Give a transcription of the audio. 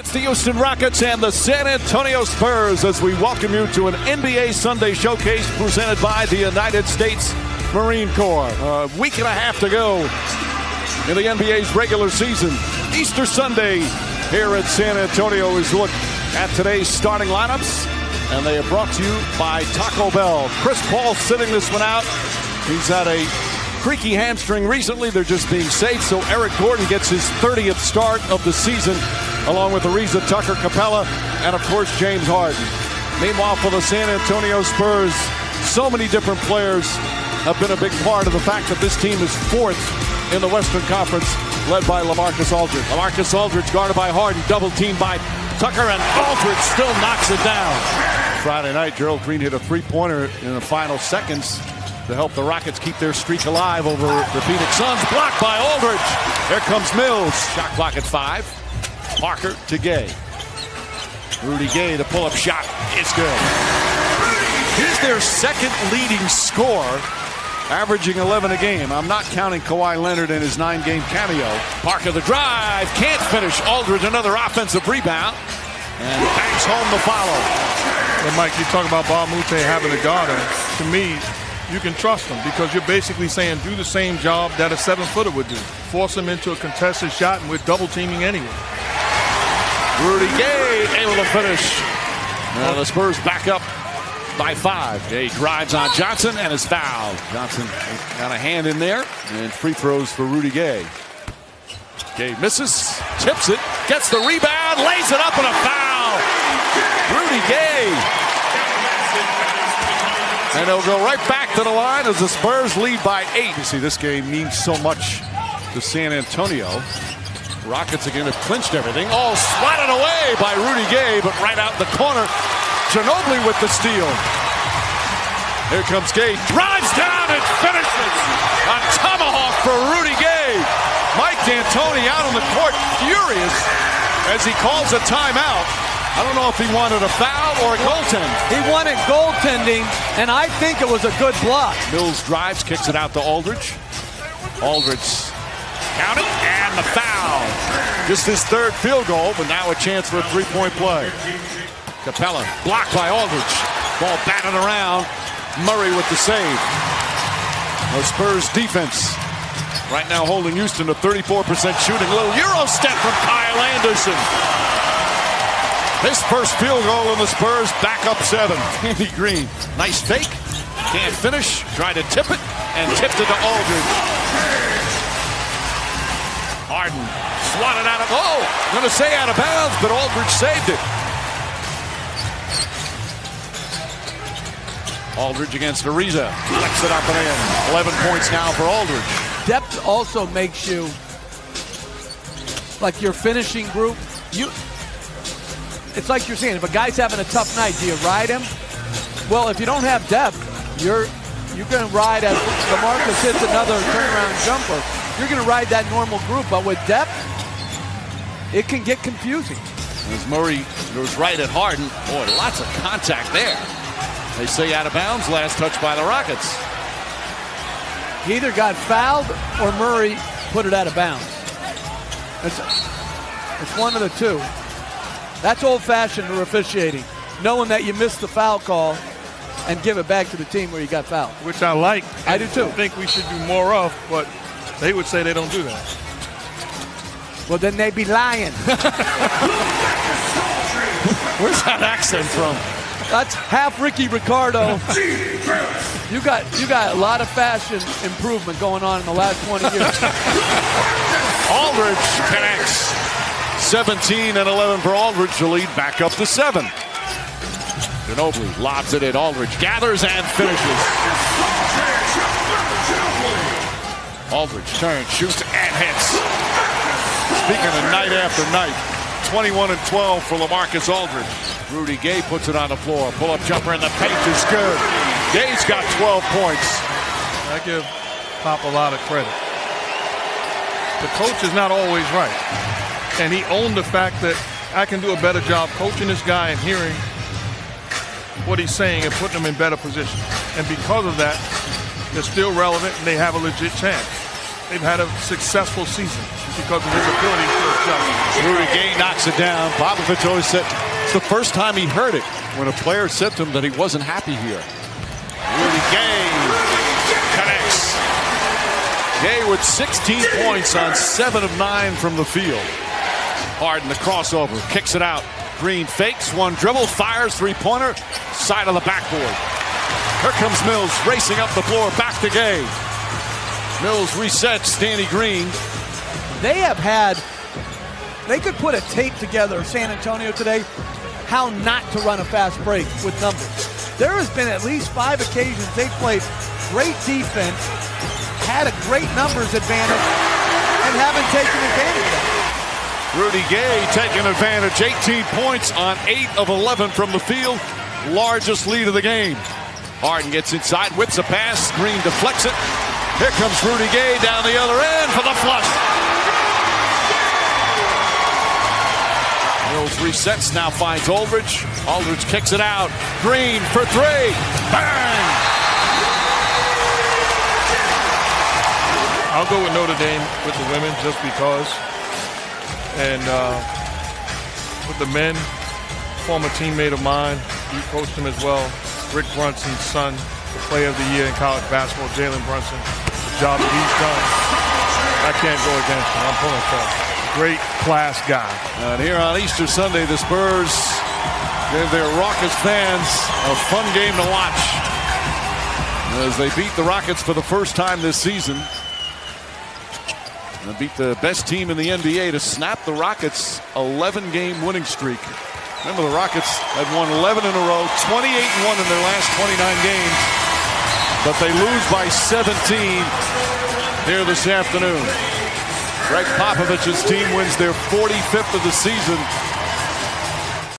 It's the Houston Rockets and the San Antonio Spurs as we welcome you to an NBA Sunday Showcase presented by the United States Marine Corps. A week and a half to go in the NBA's regular season. Easter Sunday here at San Antonio is look at today's starting lineups, and they are brought to you by Taco Bell. Chris Paul sitting this one out. He's had a creaky hamstring recently. They're just being safe, so Eric Gordon gets his 30th start of the season, along with Ariza Tucker Capella and, of course, James Harden. Meanwhile, for the San Antonio Spurs, so many different players have been a big part of the fact that this team is fourth in the Western Conference, led by LaMarcus Aldridge. LaMarcus Aldridge guarded by Harden, double-teamed by Tucker, and Aldridge still knocks it down. Friday night, Gerald Green hit a three-pointer in the final seconds to help the Rockets keep their streak alive over the Phoenix Suns. Blocked by Aldridge. Here comes Mills. Shot clock at 5. Parker to Gay. Rudy Gay, the pull-up shot is good. He's their second leading scorer, averaging 11 a game. I'm not counting Kawhi Leonard in his 9-game cameo. Parker the drive, can't finish. Aldridge another offensive rebound, and bangs home the follow. And Mike, you talk about Bob Moute having a guard, and to me, you can trust him because you're basically saying do the same job that a 7-footer would do. Force him into a contested shot, and we're double teaming anyway. Rudy Gay able to finish. Now the Spurs back up by 5. Gay drives on Johnson and is fouled. Johnson got a hand in there, and free throws for Rudy Gay. Gay misses, tips it, gets the rebound, lays it up, and a foul. Rudy Gay. And they'll go right back to the line as the Spurs lead by 8. You see, this game means so much to San Antonio. Rockets again have clinched everything. All swatted away by Rudy Gay, but right out the corner, Ginobili with the steal. Here comes Gay, drives down and finishes. A tomahawk for Rudy Gay. Mike D'Antoni out on the court, furious as he calls a timeout. I don't know if he wanted a foul or a goaltend. He wanted goaltending, and I think it was a good block. Mills drives, kicks it out to Aldridge. Aldridge counting, and the foul. Just his third field goal, but now a chance for a three-point play. Capella blocked by Aldridge. Ball batted around. Murray with the save. The Spurs defense right now holding Houston to 34% shooting. A little Euro step from Kyle Anderson. His first field goal in the Spurs, back up 7. Andy Green, nice fake, can't finish, tried to tip it, and tipped it to Aldridge. Harden swatted out of, going to say out of bounds, but Aldridge saved it. Aldridge against Ariza, flex it up and in. 11 points now for Aldridge. Depth also makes you, like your finishing group, it's like you're saying, if a guy's having a tough night, do you ride him? Well, if you don't have depth, you're going to ride as LaMarcus hits another turnaround jumper. You're going to ride that normal group, but with depth, it can get confusing. As Murray goes right at Harden, boy, lots of contact there. They say out of bounds, last touch by the Rockets. He either got fouled or Murray put it out of bounds. It's one of the two. That's old-fashioned officiating, knowing that you missed the foul call and give it back to the team where you got fouled. Which I like. I do too. I think we should do more of, but they would say they don't do that. Well, then they'd be lying. Where's that accent from? That's half Ricky Ricardo. You got a lot of fashion improvement going on in the last 20 years. Aldridge connects. 17 and 11 for Aldridge to lead back up to 7. Ginobili lobs it in. Aldridge gathers and finishes. Aldridge turns, shoots, and hits. Speaking of night after night, 21 and 12 for LaMarcus Aldridge. Rudy Gay puts it on the floor. Pull-up jumper in the paint is good. Gay's got 12 points. I give Pop a lot of credit. The coach is not always right. And he owned the fact that I can do a better job coaching this guy and hearing what he's saying and putting him in better positions. And because of that, they're still relevant and they have a legit chance. they've had a successful season because of his ability to adjust. Rudy Gay knocks it down. Popovich always said it's the first time he heard it when a player said to him that he wasn't happy here. Rudy Gay connects. Gay with 16 points on 7 of 9 from the field. Harden the crossover, kicks it out. Green fakes, one dribble, fires, three-pointer, side of the backboard. Here comes Mills racing up the floor, back to Gay. Mills resets, Danny Green. They could put a tape together, San Antonio today, how not to run a fast break with numbers. There has been at least 5 occasions they've played great defense, had a great numbers advantage, and haven't taken advantage of it. Rudy Gay taking advantage, 18 points on 8 of 11 from the field, largest lead of the game. Harden gets inside, whips a pass, Green deflects it. Here comes Rudy Gay down the other end for the flush. Mills resets, now finds Aldridge. Aldridge kicks it out. Green for 3. Bang! I'll go with Notre Dame with the women just because. And with the men, former teammate of mine, he coached him as well. Rick Brunson's son, the player of the year in college basketball, Jalen Brunson. The job that he's done, I can't go against him. I'm pulling for him. Great class guy. And here on Easter Sunday, the Spurs give their Rockets fans a fun game to watch as they beat the Rockets for the first time this season. And beat the best team in the NBA to snap the Rockets' 11-game winning streak. Remember, the Rockets had won 11 in a row, 28-1 in their last 29 games, but they lose by 17 here this afternoon. Greg Popovich's team wins their 45th of the season